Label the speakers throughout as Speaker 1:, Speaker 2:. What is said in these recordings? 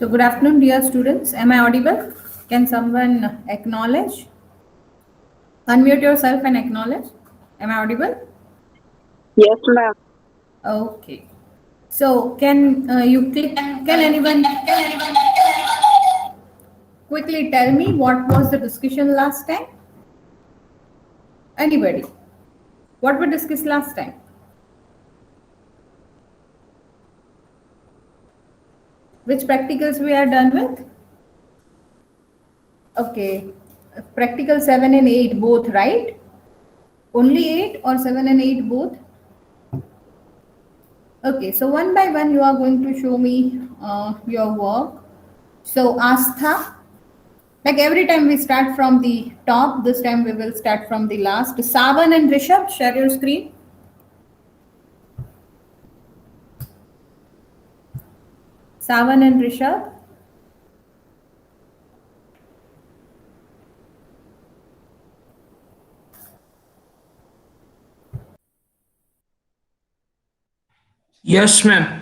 Speaker 1: So good afternoon, dear students. Am I audible? Can someone acknowledge? Unmute yourself and acknowledge. Am I audible?
Speaker 2: Yes, ma'am.
Speaker 1: Okay. So can you click? Can anyone quickly tell me what was the discussion last time? Anybody? What we discussed last time? Which practicals we are done with? Okay. Practical 7 and 8 both, right? Only 8 or 7 and 8 both? Okay, so one by one you are going to show me your work. So Astha, like every time we start from the top, this time we will start from the last. Savan and Rishabh, share your screen. Savan and Rishabh.
Speaker 3: Yes, ma'am.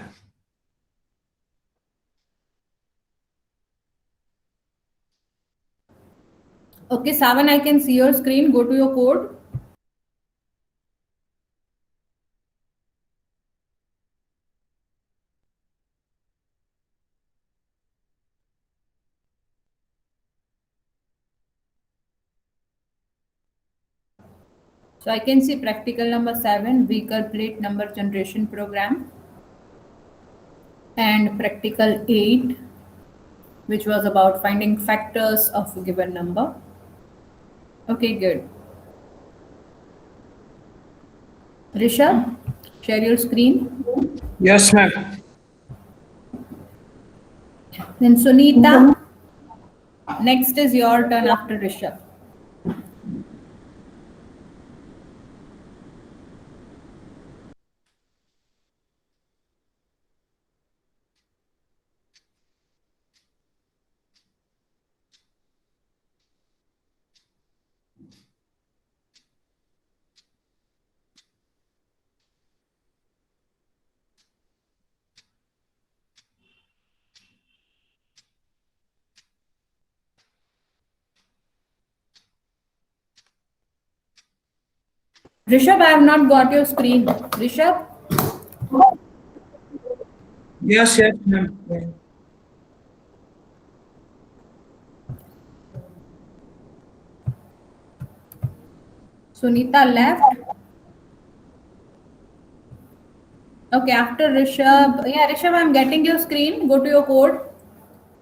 Speaker 1: Okay, Savan, I can see your screen. Go to your code. So I can see practical number 7, vehicle plate number generation program, and practical 8, which was about finding factors of a given number. Okay, good. Rishabh, share your screen.
Speaker 3: Yes, ma'am.
Speaker 1: Then Sunita, next is your turn after Rishabh. Rishabh, I have not got your screen. Rishabh?
Speaker 3: Yes, ma'am.
Speaker 1: Sunita left. Okay, after Rishabh. Yeah, Rishabh, I'm getting your screen. Go to your code.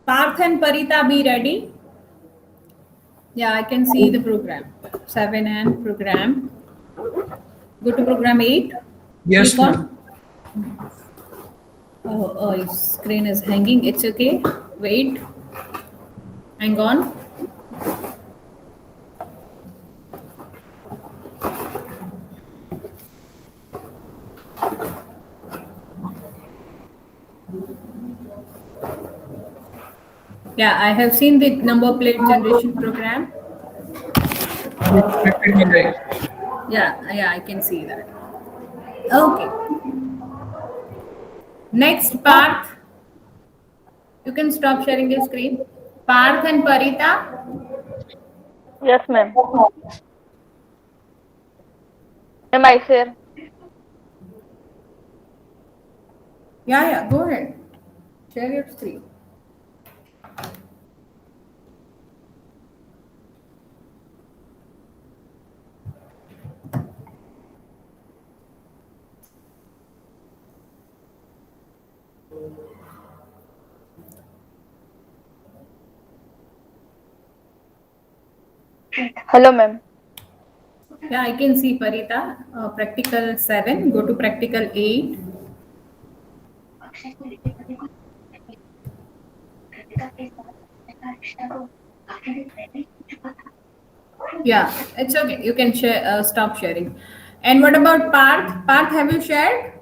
Speaker 1: Parth and Parita, be ready. Yeah, I can see the program. 7 and program. Go to program 8.
Speaker 3: Yes,
Speaker 1: Click
Speaker 3: ma'am.
Speaker 1: on. Oh, screen is hanging. It's okay. Wait. Hang on. Yeah, I have seen the number plate generation program. Yeah, I can see that. Okay. Next, Parth. You can stop sharing your screen. Parth and Parita.
Speaker 2: Yes, ma'am. Am I share?
Speaker 1: Yeah, go ahead. Share your screen.
Speaker 2: Hello, ma'am.
Speaker 1: Yeah, I can see Parita. Practical 7. Go to practical 8. Yeah, it's okay. You can share. Stop sharing. And what about Parth? Parth, have you shared?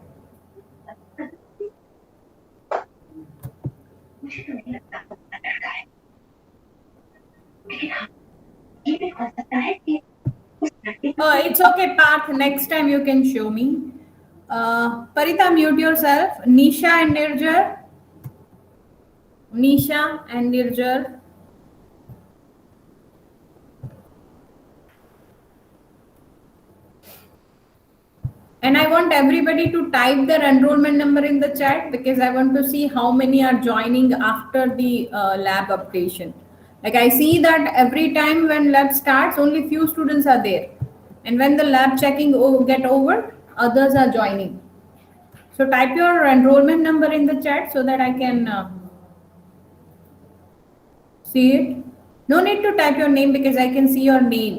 Speaker 1: Oh, it's okay, Parth. Next time you can show me. Parita, mute yourself. Nisha and Nirjar. Nisha and Nirjar. And I want everybody to type their enrollment number in the chat because I want to see how many are joining after the lab updation. Like I see that every time when lab starts, only few students are there. And when the lab checking get over, others are joining. So type your enrollment number in the chat so that I can see it. No need to type your name because I can see your name.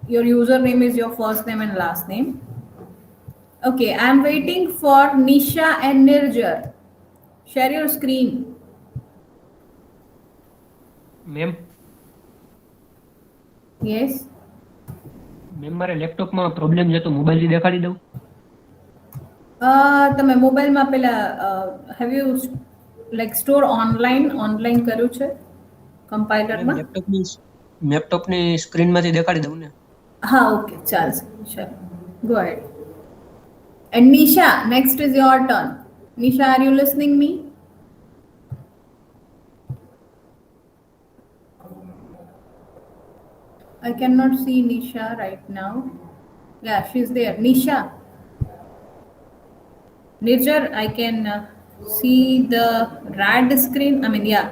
Speaker 1: Your username is your first name and last name. Okay, I'm waiting for Nisha and Nirjar. Share your screen.
Speaker 4: Ma'am
Speaker 1: Yes.
Speaker 4: Ma'am મારે લેપટોપમાં problem છે તો મોબાઈલથી દેખાડી દઉં.
Speaker 1: તમે મોબાઈલમાં પેલા have you like store online કર્યું છે કમ્પાઇલરમાં?
Speaker 4: લેપટોપની સ્ક્રીનમાંથી દેખાડી દઉં ને.
Speaker 1: હા, ઓકે, ચાલશે. Sure. Go ahead. And Nisha, next is your turn. Nisha, are you listening me? I cannot see Nisha right now. Yeah, she's there. Nisha. Nirjar, I can see the red screen. I mean, yeah.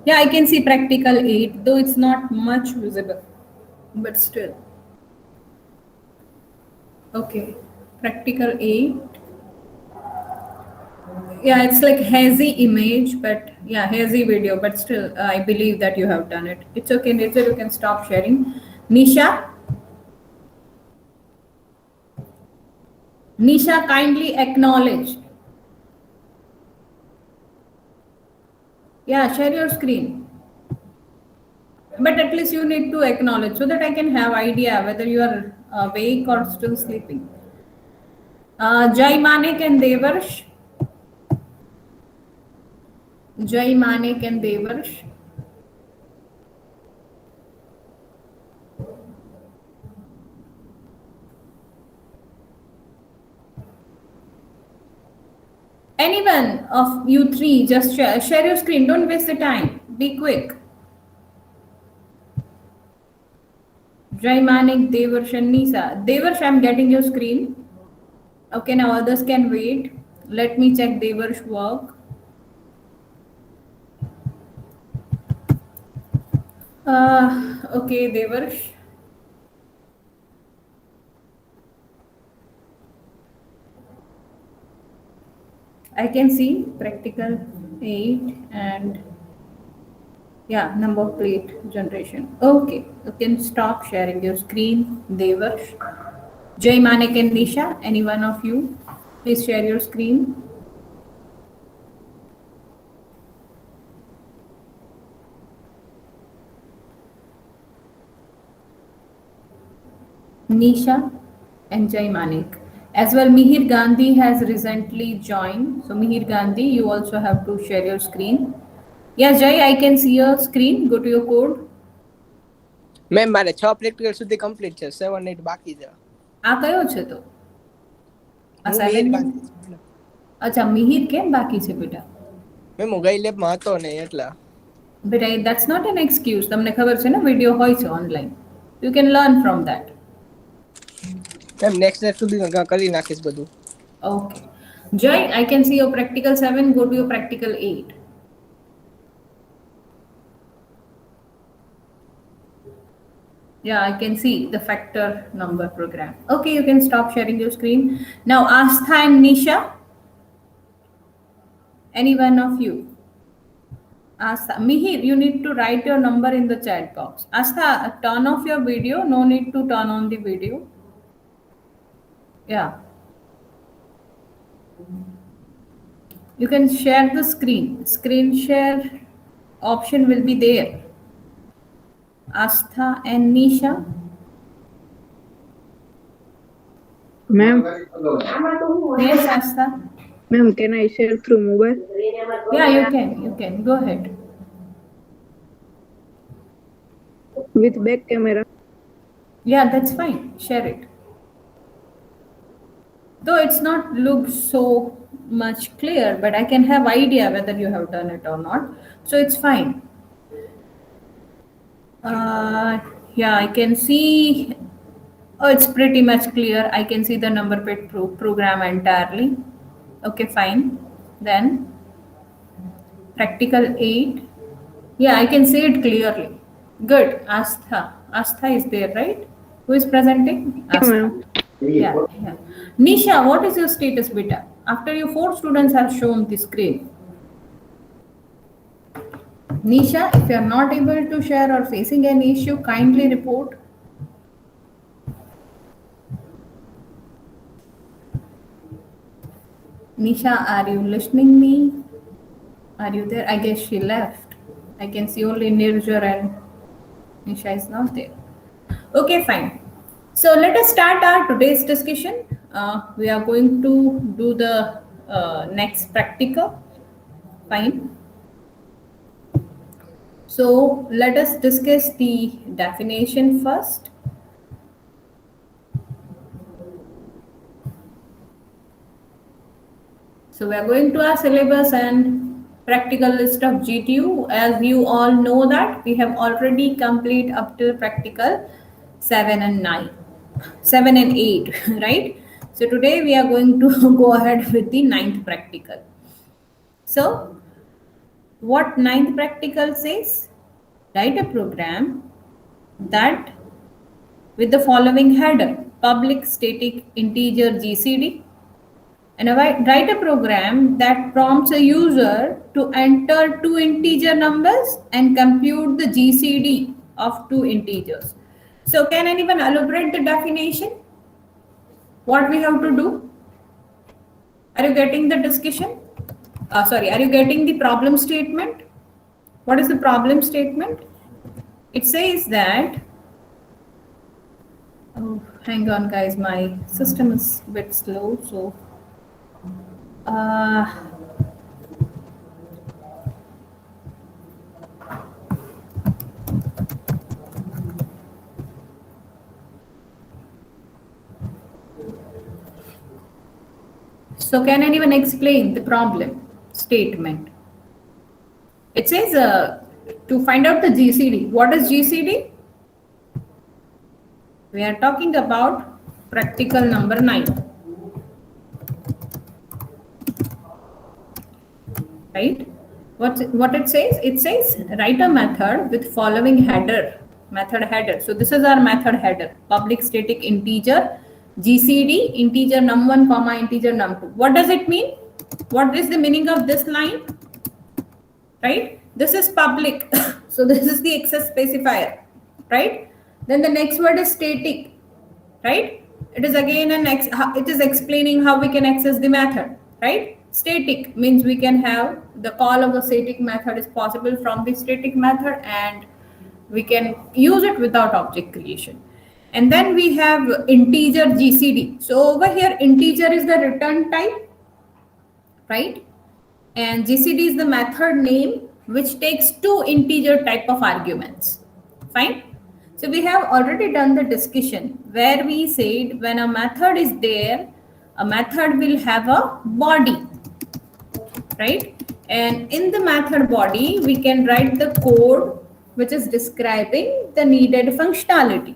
Speaker 1: Yeah, I can see practical 8, though it's not much visible. But still. Okay. Practical 8. Yeah, it's like hazy image, but yeah, hazy video, but still, I believe that you have done it. It's okay, Nirjar, you can stop sharing. Nisha? Nisha, kindly acknowledge. Yeah, share your screen. But at least you need to acknowledge so that I can have idea whether you are awake or still sleeping. Jai Manik and Devarsh. Jai Manik and Devarsh. Anyone of you three, just share your screen. Don't waste the time. Be quick. Jai Manik, Devarsh and Nisa. Devarsh, I'm getting your screen. Okay, now others can wait. Let me check Devarsh work. Okay, Devarsh. I can see practical 8 and yeah, number plate generation. Okay, you can stop sharing your screen, Devarsh. Jai Manik and Nisha, any one of you, please share your screen. Nisha and Jai Manik. As well, Mihir Gandhi has recently joined. So Mihir Gandhi, you also have to share your screen. Yeah, Jai, I can see your screen. Go to your code.
Speaker 5: Ma'am મારે 6 practical સુધી complete છે, 7 8 બાકી છે.
Speaker 1: આ કયો છે તો? આ
Speaker 5: હું
Speaker 1: 7
Speaker 5: મિહિર બાકી છે.
Speaker 1: અચ્છા, મિહિર કેમ બાકી છે બેટા?
Speaker 5: મેમ હું ગઈ લેબમાં હતો ને એટલા.
Speaker 1: બેટા, that's not an excuse. તમને ખબર છે ને વિડિયો હોય છે online. You can learn from that.
Speaker 5: Ma'am next day સુધી કરી નાખીશ બધું.
Speaker 1: Okay. Jai, I can see your practical 7. Go to your practical 8. Yeah, I can see the factor number program. Okay, you can stop sharing your screen. Now, Astha and Nisha. Any one of you? Astha. Mihir, you need to write your number in the chat box. Astha, turn off your video. No need to turn on the video. Yeah. You can share the screen. Screen share option will be there. Astha and Nisha.
Speaker 6: Ma'am,
Speaker 1: Yes, Astha.
Speaker 6: ma'am, can I share through mobile?
Speaker 1: Yeah, you can. You can. Go ahead.
Speaker 6: With back camera?
Speaker 1: Yeah, that's fine. Share it. Though it's not look so much clear, but I can have idea whether you have done it or not. So it's fine. Yeah, I can see. Oh, it's pretty much clear. I can see the number pit program entirely. Okay, fine. Then practical 8. Yeah, I can see it clearly. Good. Astha. Astha is there, right? Who is presenting?
Speaker 6: Yeah,
Speaker 1: Astha.
Speaker 6: ma'am.
Speaker 1: Yeah, yeah. Nisha, what is your status, beta? After you 4 students have shown the screen. Nisha, if you are not able to share or facing any issue, kindly report. Nisha, are you listening me? Are you there? I guess she left. I can see only Nirjar and Nisha is not there. Okay, fine. So let us start our today's discussion. We are going to do the next practical. Fine. So let us discuss the definition first. So we are going to our syllabus and practical list of GTU. As you all know that we have already complete up to practical 7 and 9. 7 and 8, right? So today we are going to go ahead with the 9th practical. So what 9th practical says? Write a program that with the following header: public static integer GCD, and write a program that prompts a user to enter 2 integer numbers and compute the GCD of 2 integers. So can anyone elaborate the definition? What we have to do? Are you getting the discussion? Are you getting the problem statement? What is the problem statement? It says that, oh, hang on guys, my system is a bit slow, so so can anyone explain the problem statement? It says to find out the GCD. What is GCD? We are talking about practical number 9. Right? What it says? It says write a method with following header. Method header. So this is our method header. Public static integer GCD integer num1 comma integer num2. What does it mean? What is the meaning of this line? Right? This is public. So this is the access specifier. Right? Then the next word is static. Right? It is again it is explaining how we can access the method. Right? Static means we can have the call of the static method is possible from the static method, and we can use it without object creation. And then we have integer GCD. So over here, integer is the return type, right? And GCD is the method name which takes 2 integer type of arguments. Fine. So we have already done the discussion where we said when a method is there, a method will have a body, right? And in the method body, we can write the code which is describing the needed functionality.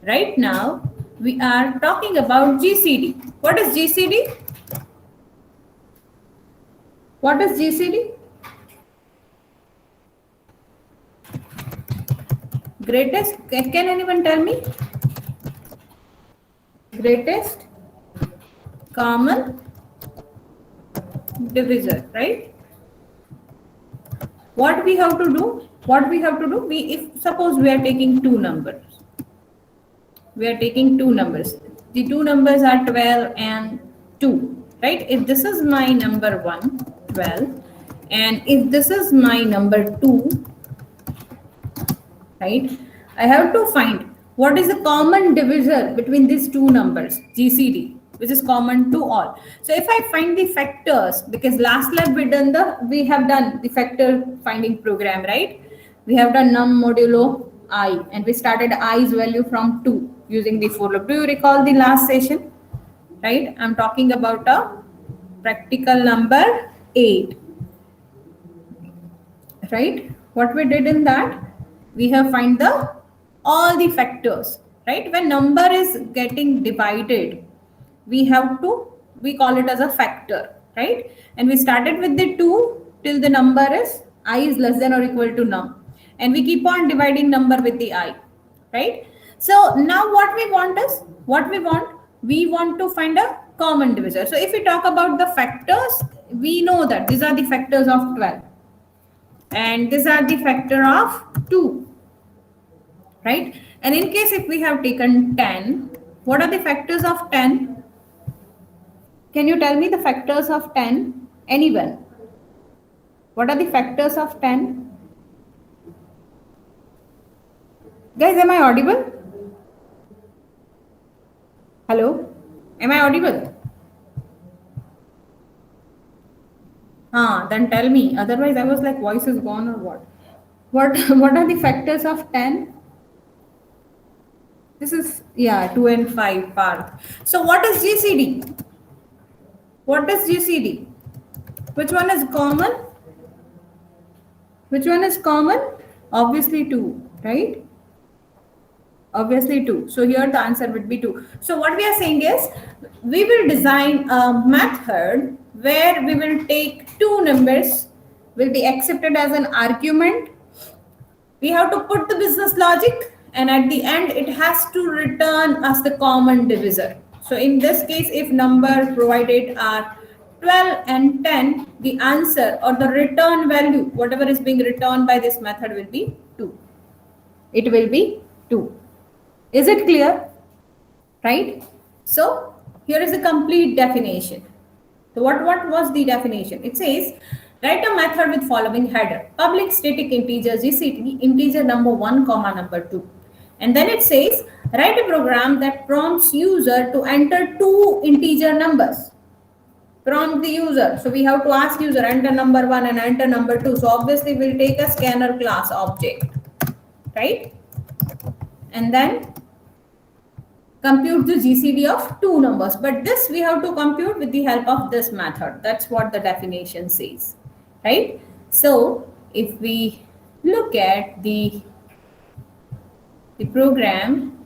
Speaker 1: Right now, we are talking about GCD. What is GCD? What is GCD? Greatest, can anyone tell me? Greatest common divisor, right? What we have to do? If suppose we are taking 2 numbers. We are taking 2 numbers. The 2 numbers are 12 and 2, right? If this is my number 1, 12, and if this is my number 2, right? I have to find what is the common divisor between these 2 numbers, GCD, which is common to all. So if I find the factors, because last lab we have done the factor finding program, right? We have done num modulo I, and we started i's value from 2 using the for loop. Do you recall the last session? Right? I'm talking about a practical number 8. Right? What we did in that, we have find the all the factors, right? When number is getting divided, we call it as a factor, right? And we started with the 2 till the number is I is less than or equal to num, and we keep on dividing number with the I, right? So now what we want to find a common divisor. So if we talk about the factors, we know that these are the factors of 12 and these are the factor of 2, right? And in case if we have taken 10, what are the factors of 10? Can you tell me the factors of 10? Anyone? What are the factors of 10? Guys, am I audible? Hello? Am I audible? Then tell me. Otherwise, I was like, voice is gone or what? What are the factors of 10? This is, 2 and 5 Parth. So what is GCD? What is GCD? Which one is common? Which one is common? Obviously 2, right? Obviously 2. So here the answer would be 2. So what we are saying is, we will design a method where we will take 2 numbers, will be accepted as an argument. We have to put the business logic, and at the end it has to return us the common divisor. So in this case, if number provided are 12 and 10, the answer or the return value, whatever is being returned by this method, will be 2. It will be 2. Is it clear? Right? So here is the complete definition. So what was the definition? It says, write a method with following header: public static integer GCD, integer number 1 comma number 2. And then it says, write a program that prompts user to enter 2 integer numbers. Prompt the user. So we have to ask user, enter number 1 and enter number 2. So obviously we'll take a scanner class object, right? And then compute the GCD of 2 numbers. But this we have to compute with the help of this method. That's what the definition says, right? So if we look at the program,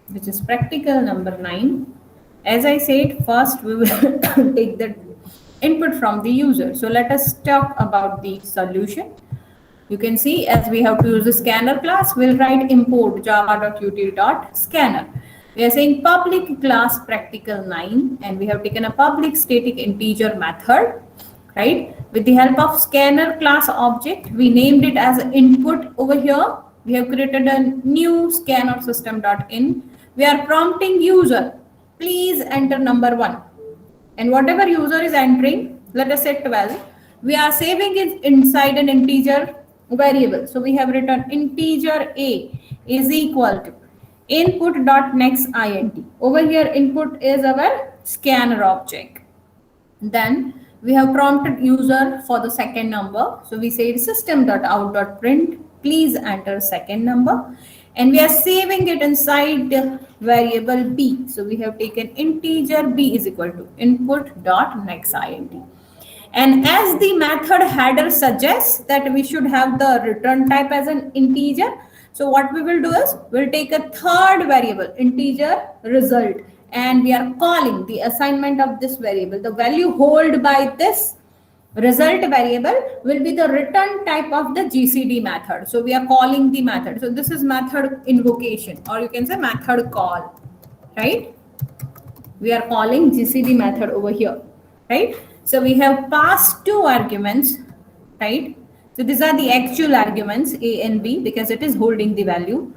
Speaker 1: which is practical number 9, as I said, first we will take the input from the user. So let us talk about the solution. You can see, as we have to use the scanner class, we'll write import java.util.scanner. We are saying public class practical 9, and we have taken a public static integer method, right? With the help of scanner class object, we named it as input over here. We have created a new scanner system.in. We are prompting user, please enter number 1. And whatever user is entering, let us say 12, we are saving it inside an integer variable. So we have written integer a is equal to input.nextInt. Over here, input is our scanner object. Then we have prompted user for the second number. So we say system.out.print, please enter second number. And we are saving it inside the variable b. So we have taken integer b is equal to input.nextInt. And as the method header suggests that we should have the return type as an integer, so what we will do is we'll take a third variable, integer result, and we are calling the assignment of this variable. The value held by this result variable will be the return type of the GCD method. So we are calling the method. So this is method invocation, or you can say method call, right? We are calling GCD method over here, right? So we have passed 2 arguments, right? So these are the actual arguments a and b, because it is holding the value,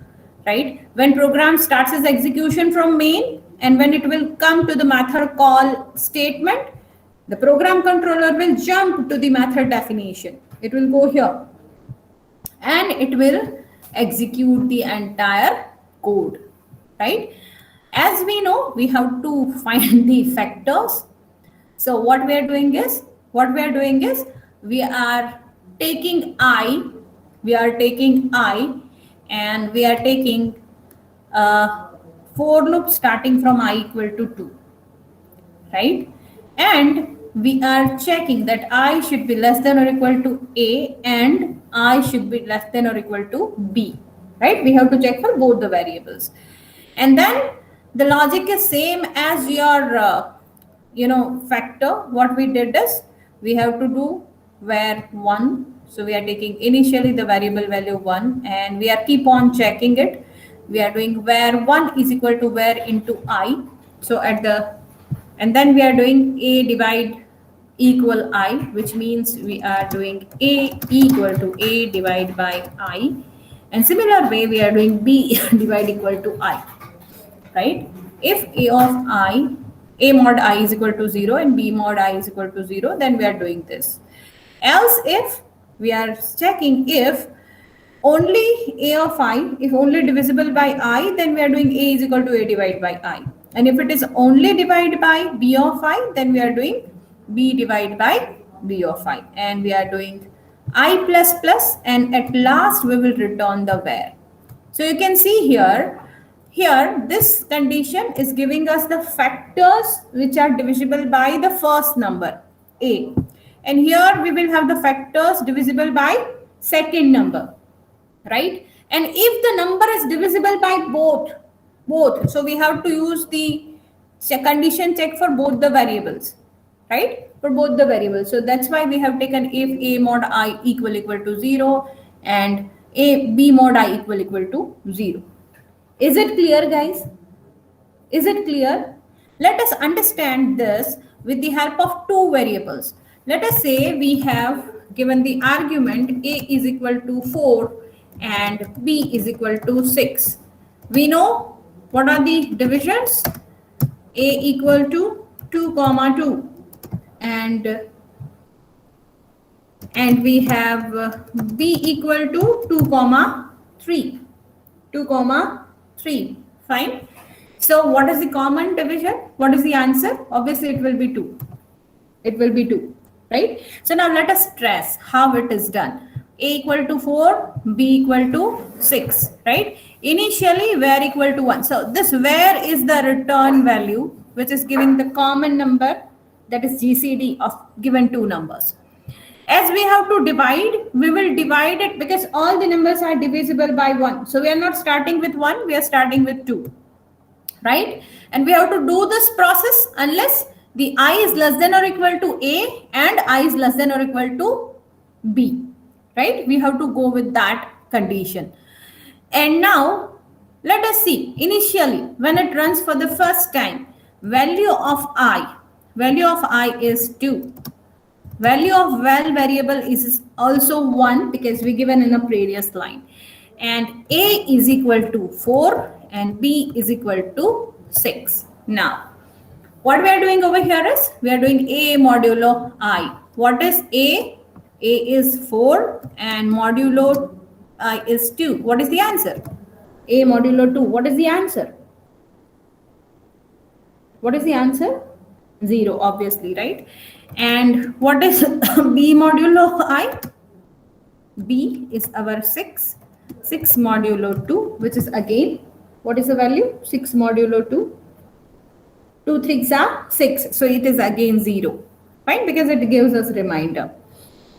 Speaker 1: right? When program starts its execution from main, and when it will come to the method call statement, the program controller will jump to the method definition. It will go here and it will execute the entire code, right? As we know, we have to find the factors. So what we are doing is we are taking I, and we are taking for loop starting from I equal to 2, right? and we are checking that I should be less than or equal to A and I should be less than or equal to B, right? We have to check for both the variables. And then the logic is same as your, factor. What we did is we have to do where 1. So we are taking initially the variable value 1 and we are keep on checking it. We are doing where 1 is equal to where into I. So and then we are doing A divide equal I, which means we are doing A equal to A divide by I. And similar way, we are doing B divide equal to I, right? If A of I, A mod I is equal to 0 and B mod I is equal to 0, then we are doing this. Else if we are checking if only A of I, if only divisible by I, then we are doing A is equal to A divided by I. And if it is only divided by B of I, then we are doing B divided by B of I. And we are doing I plus plus, and at last we will return the where. So you can see here this condition is giving us the factors which are divisible by the first number, A. And here we will have the factors divisible by second number, right? And if the number is divisible by both, so we have to use the condition check for both the variables, right? For both the variables. So that's why we have taken if A mod I equal to 0 and B mod I equal to 0. Is it clear, guys? Is it clear? Let us understand this with the help of two variables. Let us say we have given the argument A is equal to 4 and B is equal to 6. We know what are the divisions? A equal to 2, 2 and we have B equal to 2, 3. 2, 3. Fine. So what is the common division? What is the answer? Obviously it will be 2. It will be 2, right? So now let us stress how it is done. A equal to 4, B equal to 6, right? Initially where equal to 1. So this where is the return value which is giving the common number, that is GCD of given two numbers. As we have to divide, we will divide it because all the numbers are divisible by 1. So we are not starting with 1, we are starting with 2, right? And we have to do this process unless the I is less than or equal to A and I is less than or equal to B, right? We have to go with that condition. And now let us see initially when it runs for the first time, value of I is 2. Value of val variable is also 1 because we given in a previous line. And A is equal to 4 and B is equal to 6. Now, what we are doing over here is we are doing A modulo I. What is A? A is 4 and modulo I is 2. What is the answer? A modulo 2. What is the answer? What is the answer? 0, obviously, right? And what is B modulo I? B is our 6. 6 modulo 2, which is again, what is the value? 6 modulo 2. 2 3s are 6. So it is again 0, right? Because it gives us reminder.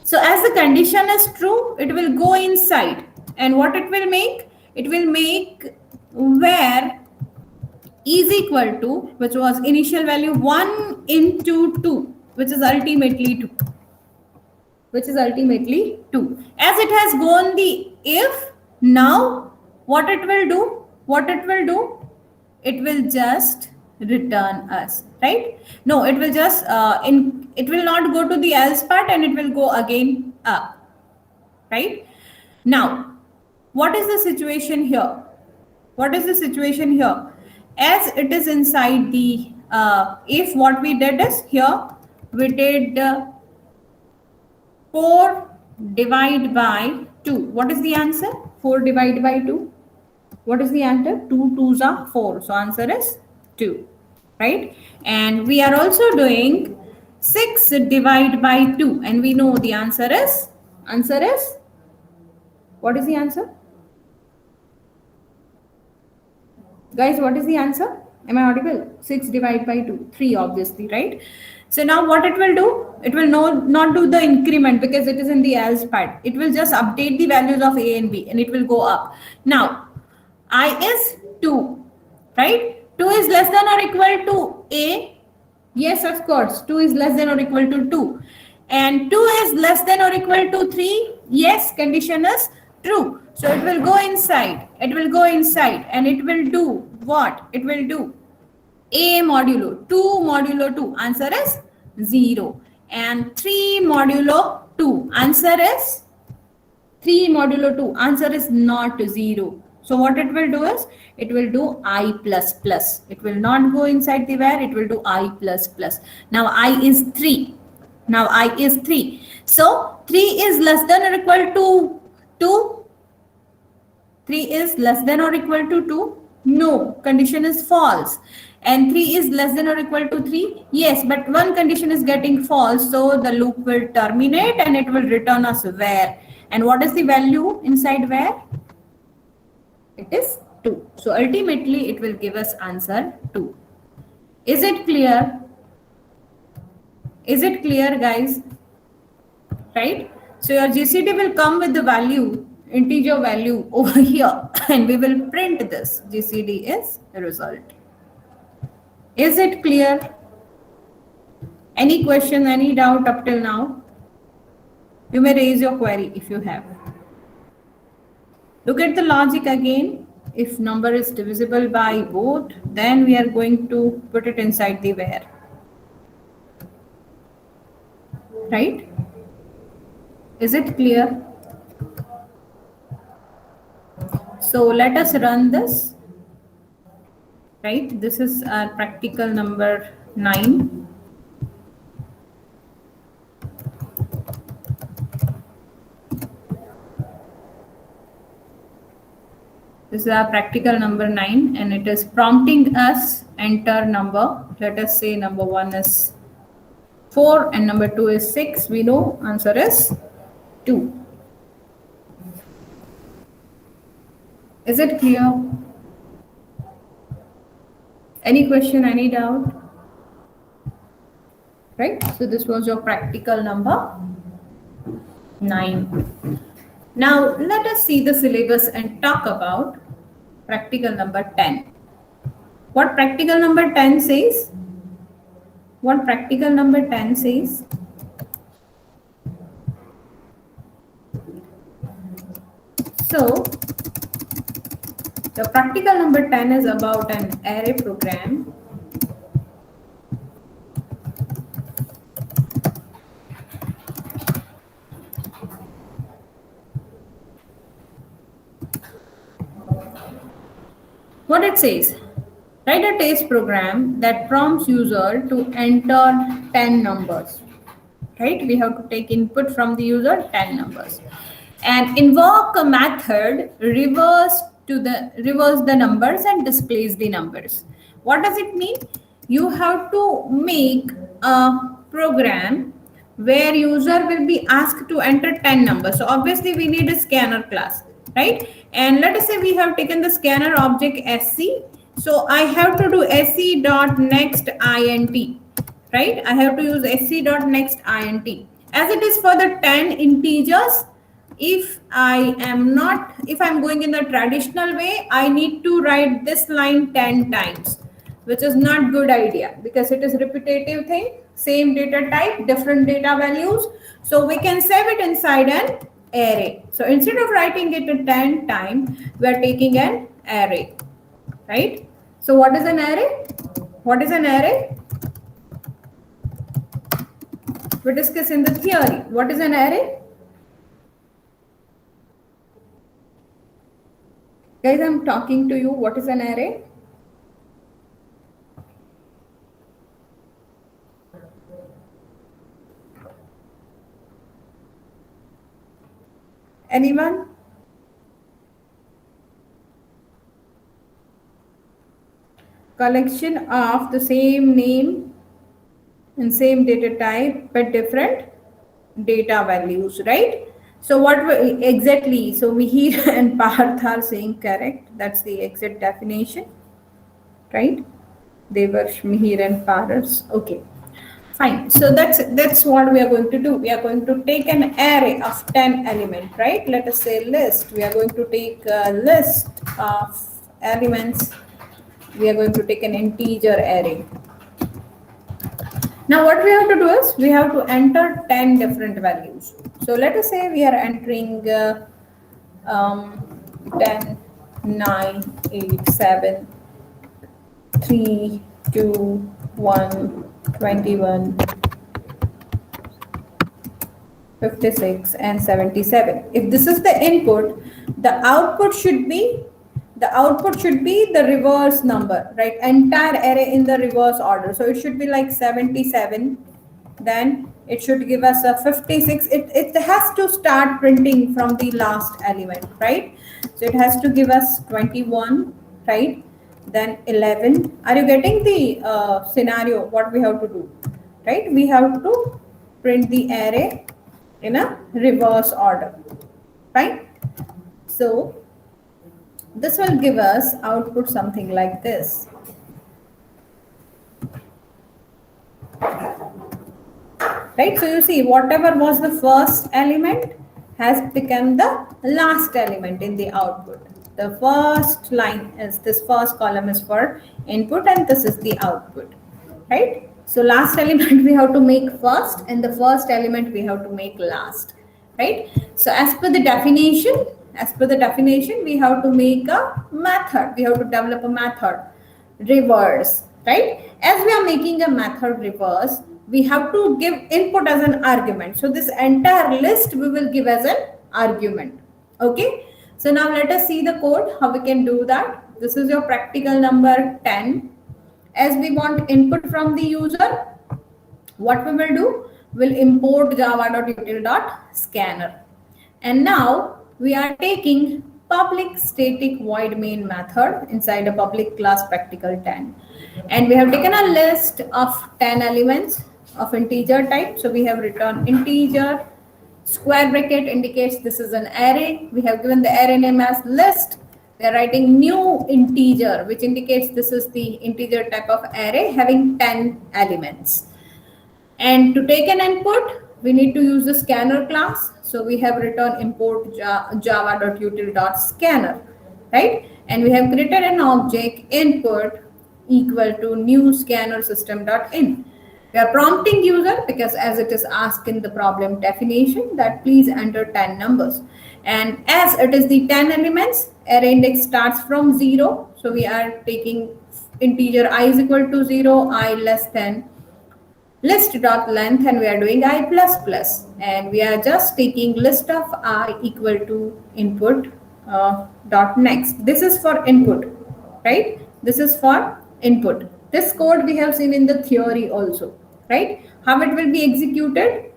Speaker 1: So as the condition is true, it will go inside. And what it will make? It will make where is equal to, which was initial value 1 into 2, which is ultimately 2. Which is ultimately 2. As it has gone the if, now what it will do? What it will do? It will just return us, right? No, it will just it will not go to the else part and it will go again up, right? Now, what is the situation here? What is the situation here? As it is inside the if, what we did is here we did 4 divided by 2. What is the answer? 4 divided by 2. What is the answer? 2 2s are 4. So answer is 2, right? And we are also doing 6 divided by 2. And we know the answer is what is the answer? Guys, what is the answer? Am I audible? 6 divided by 2. 3, obviously, right? So now what it will do? It will not do the increment because it is in the else part. It will just update the values of A and B and it will go up. Now, I is 2, right? 2 is less than or equal to A. Yes, of course. 2 is less than or equal to 2. And 2 is less than or equal to 3. Yes, condition is true. So it will go inside. It will go inside and it will do what? It will do A modulo 2 modulo 2. Answer is 0. And 3 modulo 2. Answer is 3 modulo 2. Answer is not 0. So what it will do is, it will do I plus plus. It will not go inside the where, it will do I plus plus. Now I is 3. Now I is 3. So 3 is less than or equal to 2. 3 is less than or equal to 2. No, condition is false. And 3 is less than or equal to 3. Yes, but one condition is getting false. So the loop will terminate and it will return us where. And what is the value inside where? It is 2. So ultimately it will give us answer 2. Is it clear? Is it clear, guys? Right? So your GCD will come with the value, integer value over here, and we will print this. GCD is the result. Is it clear? Any question, any doubt up till now? You may raise your query if you have. Look at the logic again. If number is divisible by both, then we are going to put it inside the where. Right? Is it clear? So let us run this. Right? This is our practical number 9. This is our practical number 9 and it is prompting us enter number. Let us say number 1 is 4 and number 2 is 6. We know answer is 2. Is it clear? Any question, any doubt? Right? So this was your practical number 9. Now let us see the syllabus and talk about practical number 10. What practical number 10 says? What practical number 10 says? So the practical number 10 is about an array program. What it says, write a test program that prompts user to enter 10 numbers, right? We have to take input from the user 10 numbers and invoke a method reverse the numbers and displays the numbers. What does it mean? You have to make a program where user will be asked to enter 10 numbers. So obviously we need a scanner class, right? And let us say we have taken the scanner object sc. So I have to do sc.nextInt, right? I have to use sc.nextInt. As it is for the 10 integers, if I'm going in the traditional way, I need to write this line 10 times, which is not good idea because it is repetitive thing, same data type, different data values. So we can save it inside an array. So instead of writing it 10 times, we are taking an array, right? So what is an array? What is an array? We discuss in the theory. What is an array? Guys, I'm talking to you. What is an array? Anyone? Collection of the same name and same data type but different data values, right? So what exactly? So Mihir and Parth are saying correct. That's the exact definition, right? They were Mihir and Parth. Okay. Fine. So that's what we are going to do. We are going to take an array of 10 element, right? Let us say list. We are going to take a list of elements. We are going to take an integer array. Now what we have to do is we have to enter 10 different values. So let us say we are entering 10, 9, 8, 7, 3, 2, 1, 21, 56 and 77. If this is the input, the output should be the reverse number, right? Entire array in the reverse order. So it should be like 77, then it should give us a 56. It has to start printing from the last element, right? So it has to give us 21, right? Then 11. Are you getting the scenario, what we have to do, right? We have to print the array in a reverse order, right? So this will give us output something like this. Right? So you see, whatever was the first element has become the last element in the output. The first line is, this first column is for input and this is the output, right? So last element we have to make first and the first element we have to make last, right? So as per the definition, we have to make a method. We have to develop a method, reverse, right? As we are making a method reverse, we have to give input as an argument. So this entire list we will give as an argument, okay? So now let us see the code, how we can do that. This is your practical number 10. As we want input from the user, what we will do, we'll import java.util.scanner. And now we are taking public static void main method inside a public class practical 10. And we have taken a list of 10 elements of integer type. So we have written integer, square bracket indicates this is an array. We have given the array name as list. We are writing new integer, which indicates this is the integer type of array having 10 elements. And to take an input, we need to use the scanner class. So we have written import java.util.scanner, right? And we have created an object input equal to new scanner system.in. We are prompting user because as it is asked in the problem definition that please enter 10 numbers. And as it is the 10 elements, array index starts from 0. So we are taking integer I is equal to 0, I less than list.length, and we are doing I plus plus. And we are just taking list of I equal to input dot next. This is for input, right? This is for input. This code we have seen in the theory also, right? How it will be executed?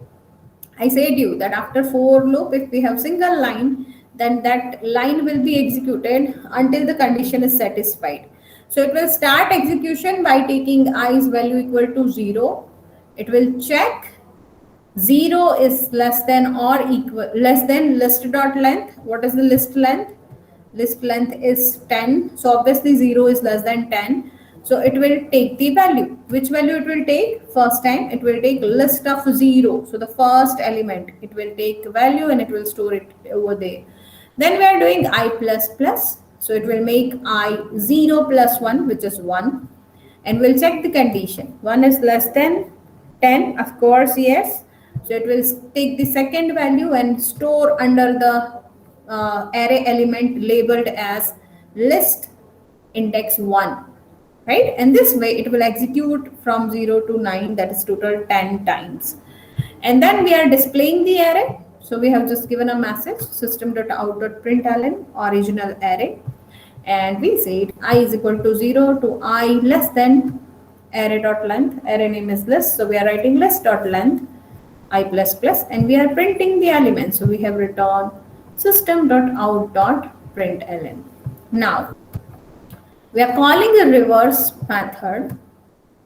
Speaker 1: I said you that after for loop, if we have single line, then that line will be executed until the condition is satisfied. So it will start execution by taking i's value equal to 0. It will check 0 is less than or equal less than list.length. What is the list length? List length is 10. So obviously 0 is less than 10. So it will take the value. Which value it will take? First time it will take list of 0. So the first element, it will take value and it will store it over there. Then we are doing I plus plus. So it will make I 0 plus 1, which is 1. And we'll check the condition. 1 is less than 10, of course, yes. So it will take the second value and store under the array element labeled as list index 1. Right? And this way it will execute from 0 to 9, that is total 10 times. And then we are displaying the array. So we have just given a message system.out.println original array. And we said I is equal to 0 to I less than array.length. Array name is list. So we are writing list.length I plus plus and we are printing the elements. So we have written system.out.println. Now, we are calling a reverse method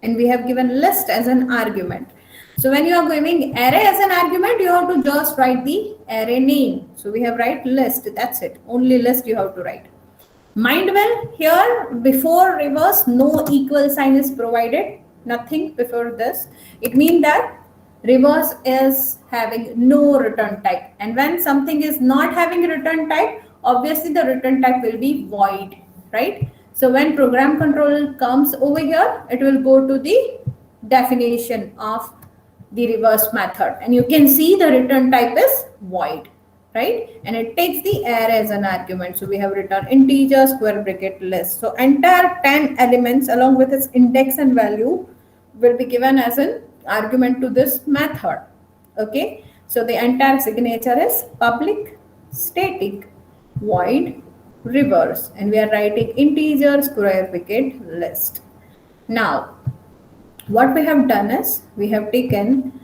Speaker 1: and we have given list as an argument. So when you are giving array as an argument, you have to just write the array name. So we have write list, that's it. Only list you have to write. Mind well, here before reverse, no equal sign is provided. nothing before this, it means that reverse is having no return type. And when something is not having return type, obviously the return type will be void, right? So when program control comes over here, it will go to the definition of the reverse method, and you can see the return type is void, right? And it takes the array as an argument. So we have return integer, square bracket, list. So entire 10 elements along with its index and value will be given as an argument to this method. Okay, so the entire signature is public static void reverse, and we are writing integer, square bracket, list. Now what we have done is we have taken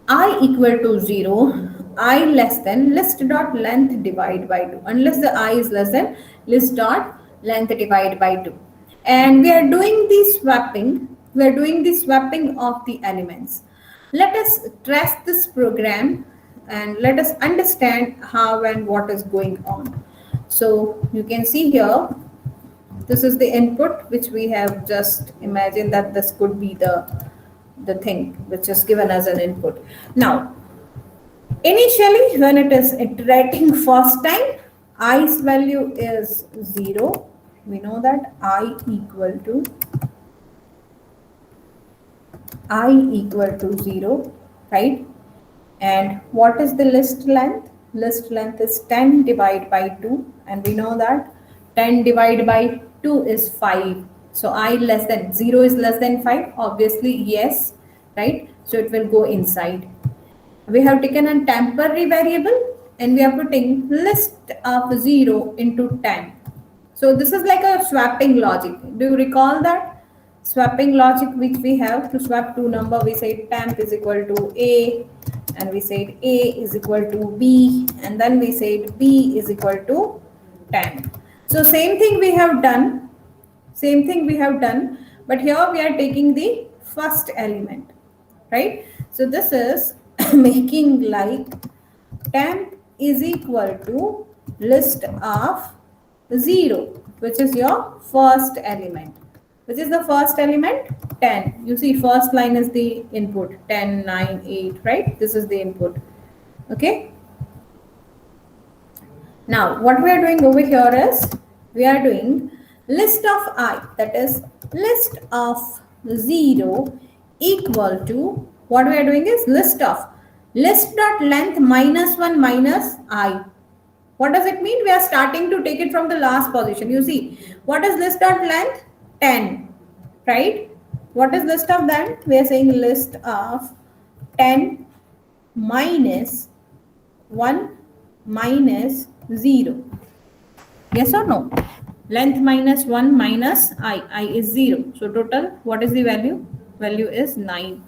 Speaker 1: I equal to 0, I less than list dot length divide by 2, unless the I is less than list dot length divide by 2. And we are doing the swapping. We are doing the swapping of the elements. Let us trace this program and let us understand how and what is going on. So you can see here, this is the input which we have just imagined that this could be the thing which is given as an input. Now, initially when it is iterating first time, I's value is 0. We know that I equal to 0, right? And what is the list length? List length is 10 divided by 2, and we know that 10 divided by 2 is 5. So I less than 0 is less than 5, obviously yes, right? So it will go inside. We have taken a temporary variable and we are putting list of 0 into 10. So this is like a swapping logic. Do you recall that swapping logic which we have to swap two number? We said temp is equal to A, and we said A is equal to B, and then we said B is equal to temp. So same thing we have done, but here we are taking the first element, right? So this is making like temp is equal to list of 0, which is your first element. Which is the first element? 10. You see first line is the input, 10, 9, 8, right? This is the input. Okay. Now what we are doing over here is we are doing list of I, that is list of 0 equal to, what we are doing is list of list dot length minus 1 minus I. What does it mean? We are starting to take it from the last position. You see, what is list dot length? 10, right? What is list of length? We are saying list of 10 minus 1 minus 0. Yes or no? Length minus 1 minus I is 0. So total, what is the value? Value is 9.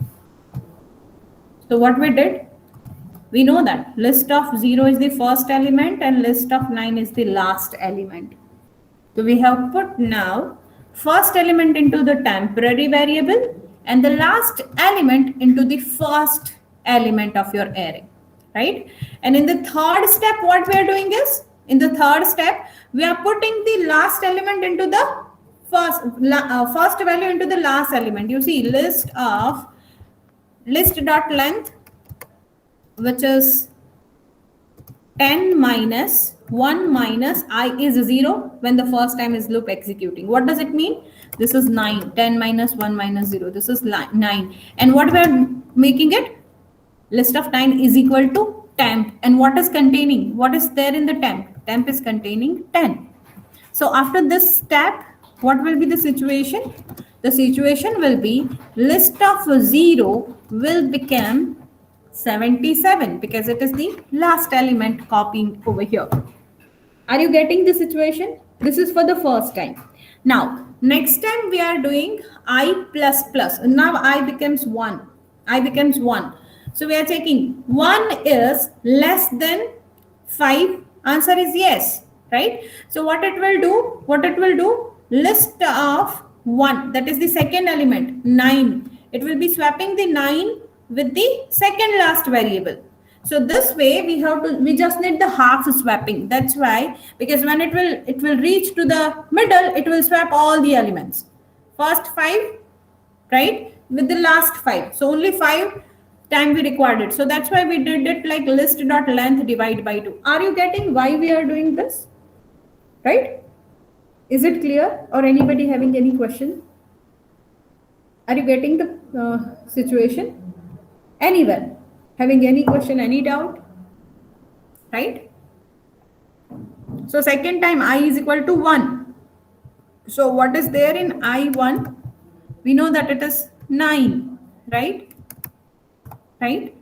Speaker 1: So what we did? We know that list of 0 is the first element and list of 9 is the last element. So we have put now first element into the temporary variable and the last element into the first element of your array, right? And in the third step, what we are doing is, in the third step, we are putting the last element into the first value into the last element. You see list of list dot length, which is 10 minus 1 minus I is 0 when the first time is loop executing. What does it mean? This is 9. 10 minus 1 minus 0. This is 9. And what we are making it? List of 9 is equal to temp. And what is containing? What is there in the temp? Temp is containing 10. So after this step, what will be the situation? The situation will be list of 0 will become 77 because it is the last element copying over here. Are you getting the situation? This is for the first time. Now, next time we are doing I plus plus. Now I becomes 1. I becomes 1. So we are taking 1 is less than 5. Answer is yes, right? So what it will do? What it will do? List of 1. That is the second element, 9. It will be swapping the 9 with the second last variable. So this way we just need the half swapping. That's why, because when it will reach to the middle, it will swap all the elements. first 5, right, with the last 5. So only 5 time we required it. So that's why we did it like list.length divide by 2. Are you getting why we are doing this? Right? Is it clear, or anybody having any question? Are you getting the situation? Anyone having any question, any doubt? Right? So second time I is equal to 1. So what is there in I1? We know that it is 9, right? Right?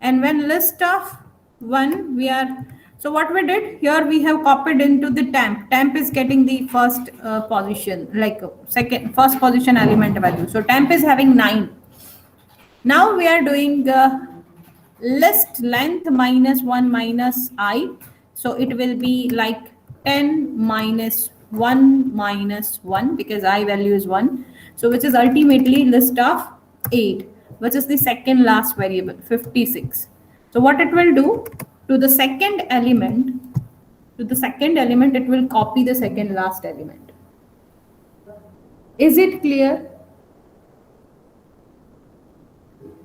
Speaker 1: And when list of 1, we are, so what we did here, we have copied into the temp. Temp is getting the first position, like first position element value. So temp is having 9. Now we are doing list length minus 1 minus I. So it will be like 10 minus 1 minus 1, because I value is 1. So which is ultimately list of 8, which is the second last variable, 56. So what it will do to the second element, it will copy the second last element. Is it clear?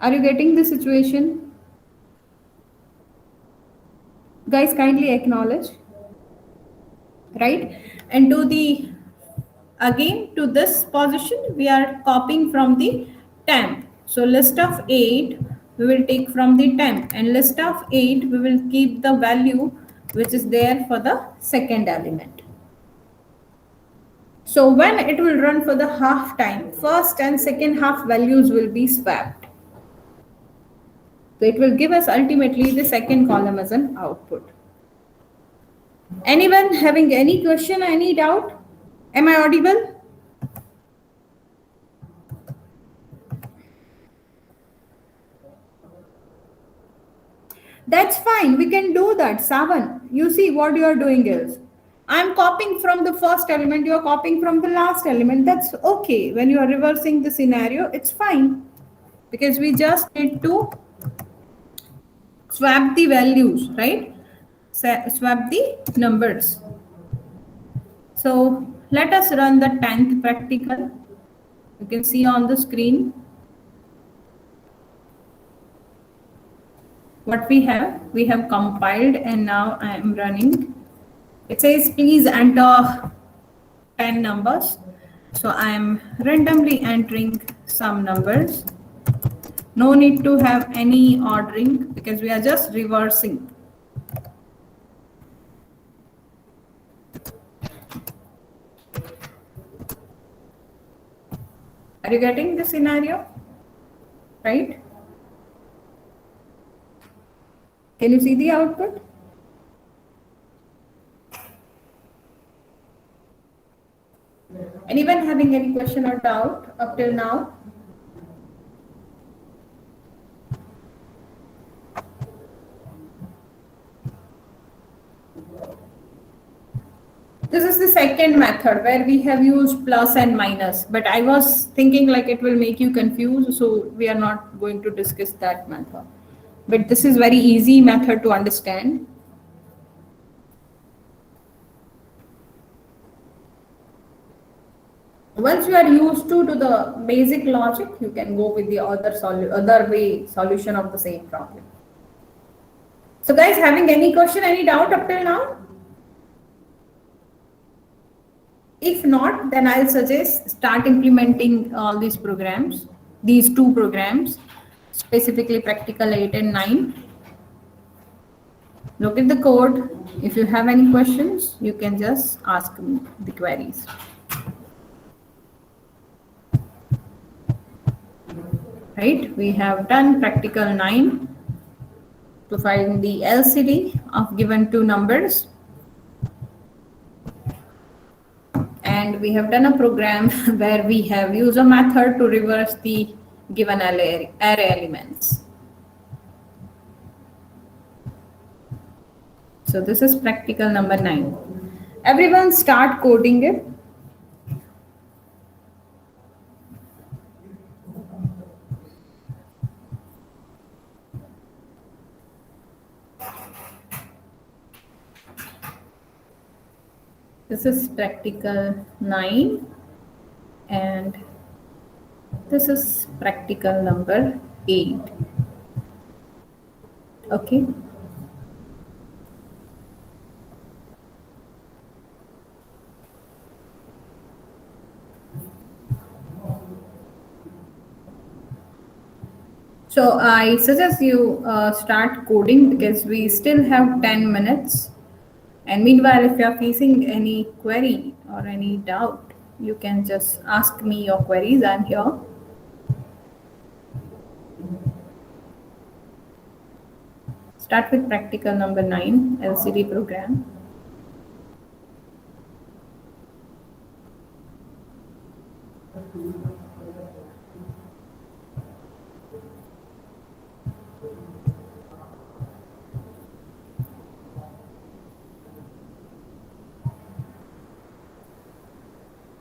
Speaker 1: Are you getting the situation? Guys, kindly acknowledge. Right? And to the, again, to this position, we are copying from the temp. So list of 8, we will take from the temp, and list of 8, we will keep the value which is there for the second element. So when it will run for the half time, first and second half values will be swapped. So it will give us ultimately the second column as an output. Anyone having any question, any doubt? Am I audible? That's fine. We can do that. Savan, you see what you are doing is, I'm copying from the first element, you are copying from the last element. That's okay. When you are reversing the scenario, it's fine, because we just need to swap the values, right? Swap the numbers. So let us run the 10th practical. You can see on the screen what we have compiled, and now I am running. It says please enter 10 numbers. So I am randomly entering some numbers. No need to have any ordering, because we are just reversing. Are you getting the scenario? Right? Can you see the output? Anyone having any question or doubt up till now? This is the second method where we have used plus and minus, but I was thinking like it will make you confused, so we are not going to discuss that method. But this is very easy method to understand. Once you are used to the basic logic, you can go with the other solution of the same problem. So guys, having any question, any doubt up till now? If not, then I'll suggest start implementing all these programs, these two programs, specifically practical 8 and 9. Look at the code. If you have any questions, you can just ask me the queries. Right, we have done practical 9 to find the LCD of given two numbers. And we have done a program where we have used a method to reverse the given array elements. So this is practical number 9. Everyone start coding it. This is practical 9, and This is practical number 8. Okay. So I suggest you start coding because we still have 10 minutes. And meanwhile, if you are facing any query or any doubt, you can just ask me your queries. I'm here. Start with practical number 9, LCD program.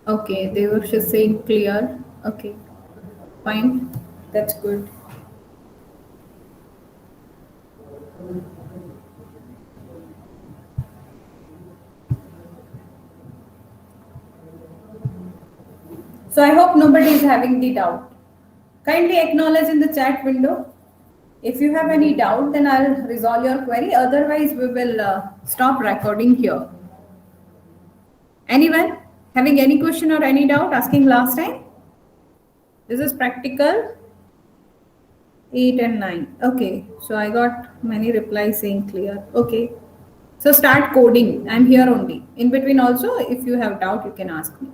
Speaker 1: Okay, they were just saying clear. Okay, fine. That's good. So I hope nobody is having the doubt. Kindly acknowledge in the chat window. If you have any doubt, then I'll resolve your query. Otherwise, we will stop recording here. Anyone having any question or any doubt asking last time? This is practical 8 and 9. Okay, so I got many replies saying clear. Okay, so start coding. I'm here only. In between also, if you have doubt, you can ask me.